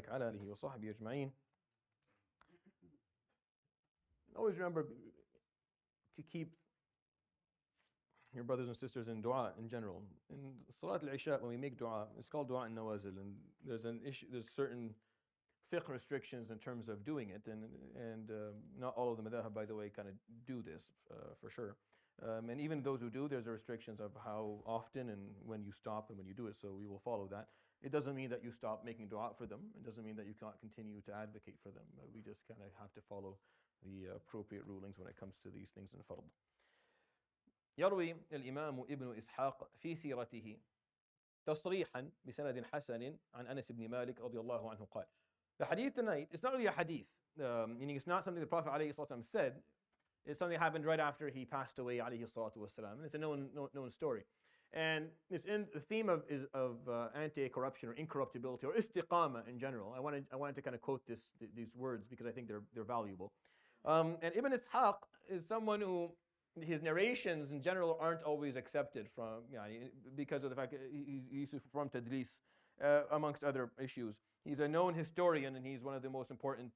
على آله وصحبه أجمعين. Always remember to keep your brothers and sisters in dua in general. In Salat al-Isha, when we make dua, it's called dua al-nawazil, and there's an issue. There's certain fiqh restrictions in terms of doing it, and not all of the madhahab, by the way, kind of do this for sure. And even those who do, there's restrictions of how often and when you stop and when you do it. So we will follow that. It doesn't mean that you stop making dua for them. It doesn't mean that you can't continue to advocate for them. We just kind of have to follow the appropriate rulings when it comes to these things in fard. يروي الإمام ابن إسحاق في سيرته تصريحا بسند حسن عن أنس بن مالك رضي الله عنه قال. The hadith tonight, it's not really a hadith, meaning it's not something the Prophet ﷺ said. It's something that happened right after he passed away, عليه الصلاة والسلام. And it's a known story. And it's in the theme of anti-corruption or incorruptibility or Istiqamah in general. I wanted to kind of quote these words because I think they're valuable. And Ibn Ishaq is someone who his narrations in general aren't always accepted from, because of the fact that he used to perform tadlis amongst other issues. He's a known historian and he's one of the most important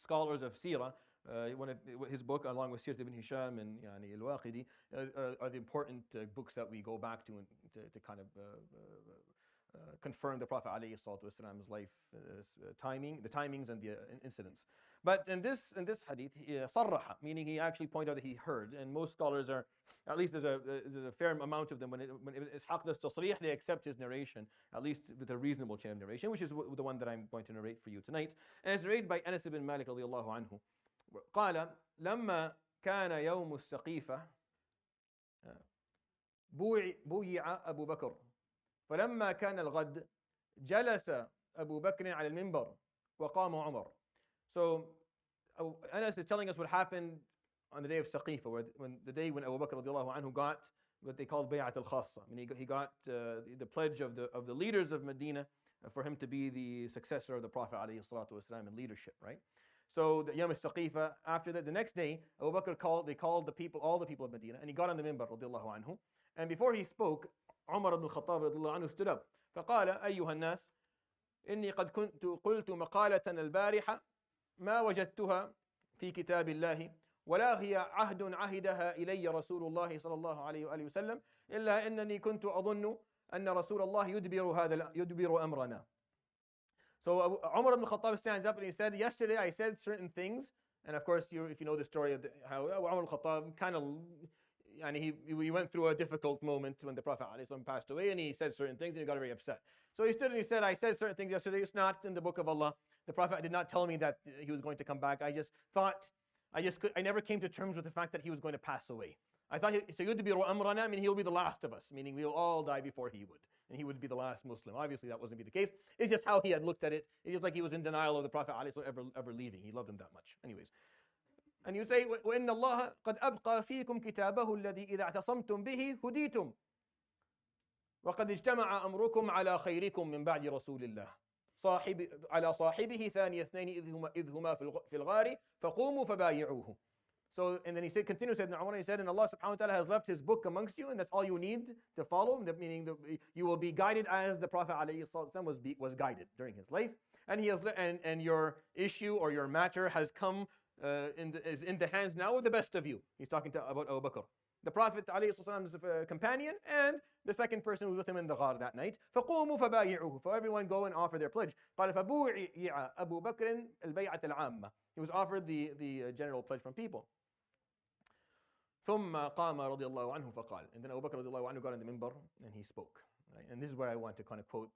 scholars of seerah. His book, along with Sirte ibn Hisham and al-Waqidi, are the important books that we go back to kind of confirm the Prophet ﷺ's life the timings and the incidents. But in this hadith, صرح, meaning he actually pointed out that he heard, and most scholars are, at least there's a fair amount of them, when Ibn Ishaq does tasrih, they accept his narration, at least with a reasonable chain of narration, which is the one that I'm going to narrate for you tonight. And it's narrated by Anas ibn Malik رضي الله عنه. قال لما كان يوم السقيفة بويع أبو بكر فلما كان الغد جلس أبو بكر على المنبر وقام عمر. So Anas is telling us what happened on the day of Saqifa, when Abu Bakr radiallahu anhu got what they called bay'at al-khassa. I mean, he got the pledge of the leaders of Medina for him to be the successor of the Prophet alayhi salatu wasalam in leadership, right? So the Yom al-Saqifa, after that, the next day, Abu Bakr called all the people of Medina, and he got on the minbar radiallahu anhu. And before he spoke, Umar ibn al-Khattab radiallahu anhu stood up. فقال أيها الناس إني قد كنت قلت مقالة البارحة ما وجدتها في كتاب الله ولا هي عهد عهدها إلي رسول الله صلى الله عليه وآله وسلم إلا أنني كنت أظن أن رسول الله يدبر أمرنا. So Umar ibn Khattab stands up and he said, yesterday I said certain things, and of course if you know the story of how Umar ibn Khattab kind of, he went through a difficult moment when the Prophet ﷺ passed away, and he said certain things and he got very upset. So he stood and he said, I said certain things yesterday, it's not in the book of Allah. The Prophet did not tell me that he was going to come back. I never came to terms with the fact that he was going to pass away. I thought, I mean, he'll be the last of us, meaning we'll all die before he would. And he would be the last Muslim. Obviously, that wasn't be the case. It's just how he had looked at it. It's just like he was in denial of the Prophet ﷺ ever leaving. He loved him that much. Anyways. And you say, وَإِنَّ اللَّهَ قَدْ أَبْقَى فِيكُمْ كِتَابَهُ الَّذِي إِذَا اعْتَصَمْتُمْ بِهِ هُدِيتُمْ وَقَدْ اجْتَمَعَ أَمْرُكُمْ عَلَى خَيْرِكُمْ مِنْ بَعْدِ رَسُولِ اللَّهِ على صاحبه ثاني اثنين إذ هما في الغار فقوموا فبايعوه. So, and then he said, continues, said, he said, and Allah subhanahu wa ta'ala has left his book amongst you, and that's all you need to follow, meaning you will be guided as the Prophet was guided during his life, and he has, and your issue or your matter has come is in the hands now of the best of you. He's talking about Abu Bakr, the Prophet ﷺ's companion, and the second person who was with him in the ghar that night. فَقُومُوا فَبَايِعُوهُ. So everyone go and offer their pledge. قال فَبُوعِيَ أبو بكر البيعة العامة. He was offered the general pledge from people. ثم قام رضي الله عنه فقال. And then Abu Bakr رضي الله عنه got on the minbar and he spoke. Right? And this is where I want to kind of quote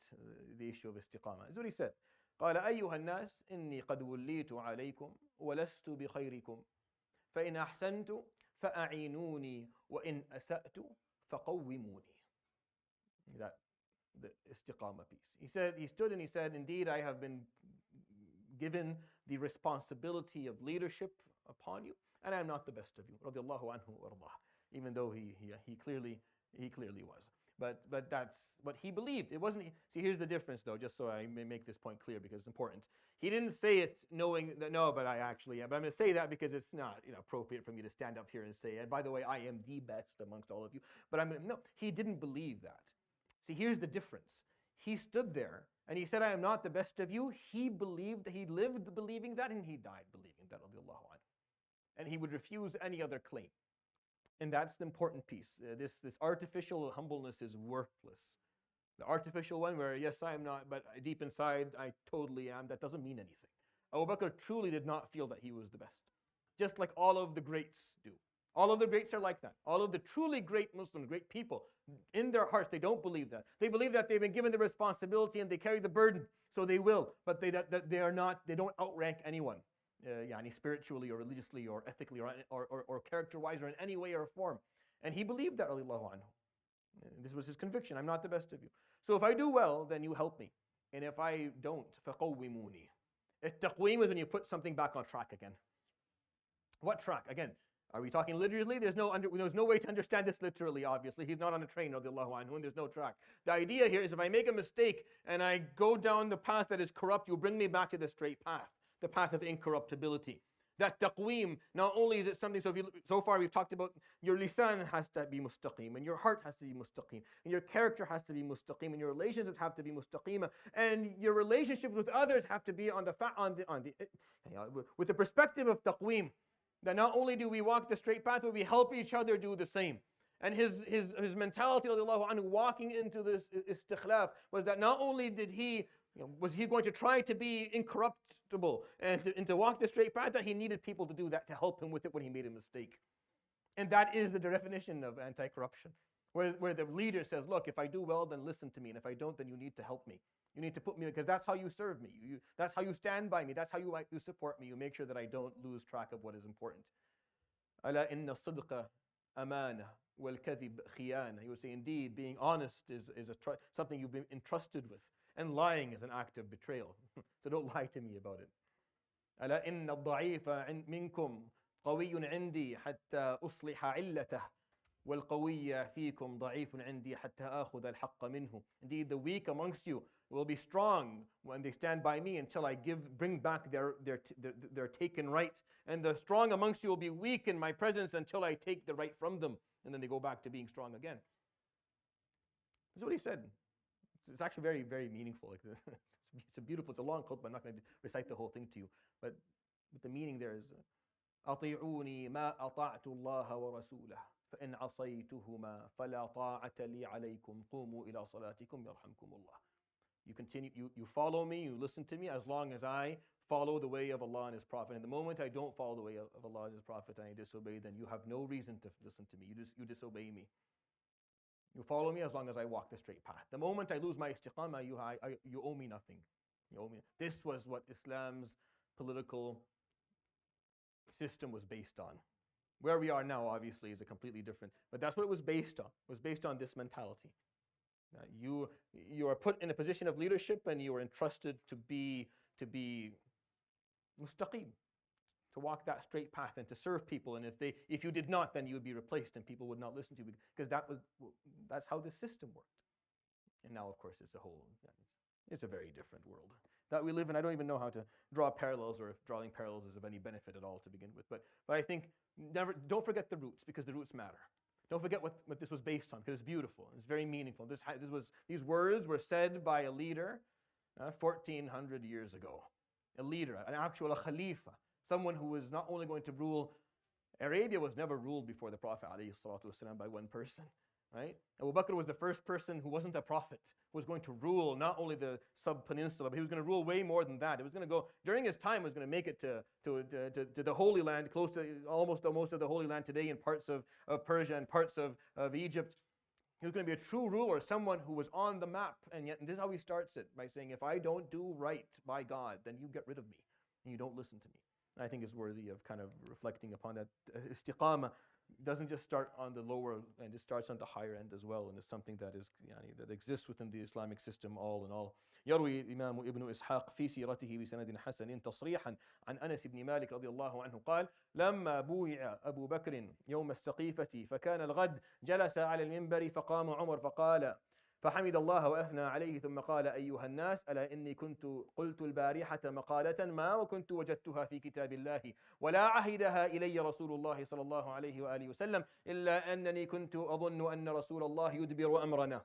the issue of istiqamah. This is what he said. قال أيها الناس إني قد وليت عليكم ولست بخيركم فإن أحسنت فأعينوني وإن أسأت فقوموني. That the istiqamah piece. He stood and he said, indeed I have been given the responsibility of leadership upon you, and I am not the best of you. رضي الله عنه وأرضاه. Even though he clearly was. But that's what he believed. It wasn't. See, here's the difference, though, just so I may make this point clear because it's important. He didn't say it knowing that, no, but I actually am. But I'm going to say that because it's not appropriate for me to stand up here and say, and by the way, I am the best amongst all of you. But no, he didn't believe that. See, here's the difference. He stood there And he said, I am not the best of you. He believed, he lived believing that, and he died believing that, radiallahu anhu. And he would refuse any other claim. And that's the important piece. This artificial humbleness is worthless. The artificial one where, yes, I am not, but deep inside, I totally am, that doesn't mean anything. Abu Bakr truly did not feel that he was the best. Just like all of the greats do. All of the greats are like that. All of the truly great Muslims, great people, in their hearts, they don't believe that. They believe that they've been given the responsibility and they carry the burden, so they will. But they don't outrank anyone, spiritually or religiously or ethically or character-wise or in any way or form. And he believed that, radiallahu anhu. This was his conviction. I'm not the best of you. So if I do well, then you help me. And if I don't, فَقَوِّمُونِي. Taqweem is when you put something back on track again. What track? Again, are we talking literally? There's no way to understand this literally, obviously. He's not on a train, radiallahu anhu, and there's no track. The idea here is if I make a mistake and I go down the path that is corrupt, you bring me back to the straight path, the path of incorruptibility. That taqweem, not only is it something, so far we've talked about your lisan has to be mustaqim, and your heart has to be mustaqim, and your character has to be mustaqim, and your relationships have to be mustaqima, and your relationships with others have to be with the perspective of taqweem. That not only do we walk the straight path, but we help each other do the same. And his mentality, radiallahu anhu, walking into this istikhlaf was that not only was he going to try to be incorruptible and to walk the straight path, that he needed people to do that to help him with it when he made a mistake. And that is the definition of anti-corruption, where the leader says, look, if I do well, then listen to me, and if I don't, then you need to help me. You need to put me, because that's how you serve me. That's how you stand by me. That's how you support me. You make sure that I don't lose track of what is important. أَلَا إِنَّ الصِّدْقَ أَمَانَةٌ وَالْكَذِبَ خِيَانَةٌ. He would say, indeed, being honest is something you've been entrusted with. And lying is an act of betrayal. So don't lie to me about it. أَلَا إِنَّ الضَّعِيفَ مِنْكُمْ قَوِيٌّ عِنْدِي حَتَّى أُصْلِحَ عِلَّتَهُ وَالْقَوِيَّ فِيكُمْ ضَعِيفٌ عِنْدِي حَتَّى آخُذَ الْحَقَّ مِنْهُ. Indeed, the weak amongst you will be strong when they stand by me until I bring back their taken right. And the strong amongst you will be weak in my presence until I take the right from them. And then they go back to being strong again. That's what he said. It's actually very, very meaningful. It's a long khutbah. I'm not going to recite the whole thing to you. But the meaning there is, أطيعوني ما أطعت الله ورسوله فإن عصيتهما فلا طاعة لي عليكم قوموا إلى صلاتكم يرحمكم الله. You continue, you follow me, you listen to me as long as I follow the way of Allah and His Prophet. And the moment I don't follow the way of Allah and His Prophet and I disobey, then you have no reason to listen to me. You disobey me. You follow me as long as I walk the straight path. The moment I lose my istiqamah, you owe me nothing. You owe me. This was what Islam's political system was based on. Where we are now, obviously, is a completely different. But that's what it was based on. It was based on this mentality. You are put in a position of leadership, and you are entrusted to be mustaqim, to walk that straight path and to serve people. And if you did not, then you would be replaced, and people would not listen to you, because that's how the system worked. And now, of course, it's a very different world that we live in. I don't even know how to draw parallels, or if drawing parallels is of any benefit at all to begin with. But I think don't forget the roots, because the roots matter. Don't forget what this was based on, because it's beautiful. It's very meaningful. These words were said by a leader 1,400 years ago. A leader, a khalifa, someone who was not only going to rule. Arabia was never ruled before the Prophet ﷺ by one person. Right? Abu Bakr was the first person who wasn't a prophet, who was going to rule not only the sub-peninsula, but he was going to rule way more than that. It was going to go, during his time, it was going to make it to the Holy Land, close to almost most of the Holy Land today, in parts of Persia and parts of Egypt. He was going to be a true ruler, someone who was on the map. And yet, this is how he starts it, by saying, if I don't do right by God, then you get rid of me, and you don't listen to me. And I think it's worthy of kind of reflecting upon that. Istiqamah doesn't just start on the lower end, it starts on the higher end as well, and it's something that exists within the Islamic system all in all. يروي الإمام ابن إسحق في سيرته بسند حسن تصريحا عن أنس بن مالك رضي الله عنه قال: لما بويع أبو بكر يوم السقيفة فكان الغد جلس على المنبر فقام عمر فقال: فحمد الله وأثنى عليه ثم قال: أيها الناس ألا إني كنت قلت البارحة مقالة ما وكنت وجدتها في كتاب الله ولا عهدها إلي رسول الله صلى الله عليه وآله وسلم إلا أنني كنت أظن أن رسول الله يدبر أمرنا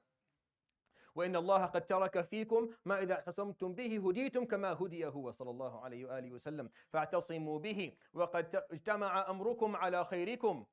وإن الله قد ترك فيكم ما إذا اعتصمتم به هديتم كما هدي هو صلى الله عليه وآله وسلم، فاعتصموا به. وقد اجتمع أمركم على خيركم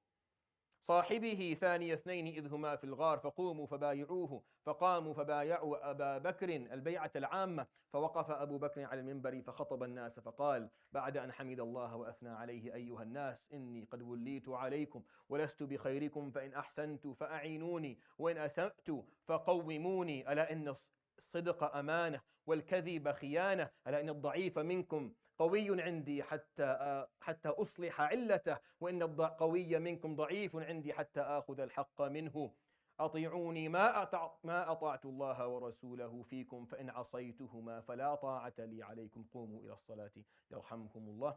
صاحبه ثاني اثنين إذ هما في الغار فقوموا فبايعوه، فقاموا فبايعوا أبا بكر البيعة العامة. فوقف أبو بكر على المنبر فخطب الناس فقال بعد أن حمد الله وأثنى عليه: أيها الناس، إني قد وليت عليكم ولست بخيركم، فإن أحسنت فأعينوني وإن أسأت فقوموني. ألا إن الصدق أمانة والكذب خيانة. ألا إن الضعيف منكم قوي عندي حتى أصلح علته، وإن القوي منكم ضعيف عندي حتى آخذ الحق منه. أطيعوني ما أطعت الله ورسوله فيكم، فإن عصيتهما فلا طاعة لي عليكم. قوموا إلى الصلاة يرحمكم الله.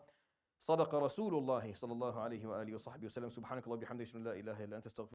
صدق رسول الله صلى الله عليه وآله وصحبه وسلم. سبحانك اللهم وبحمدك، أشهد أن لا إله إلا أنت، استغفرك.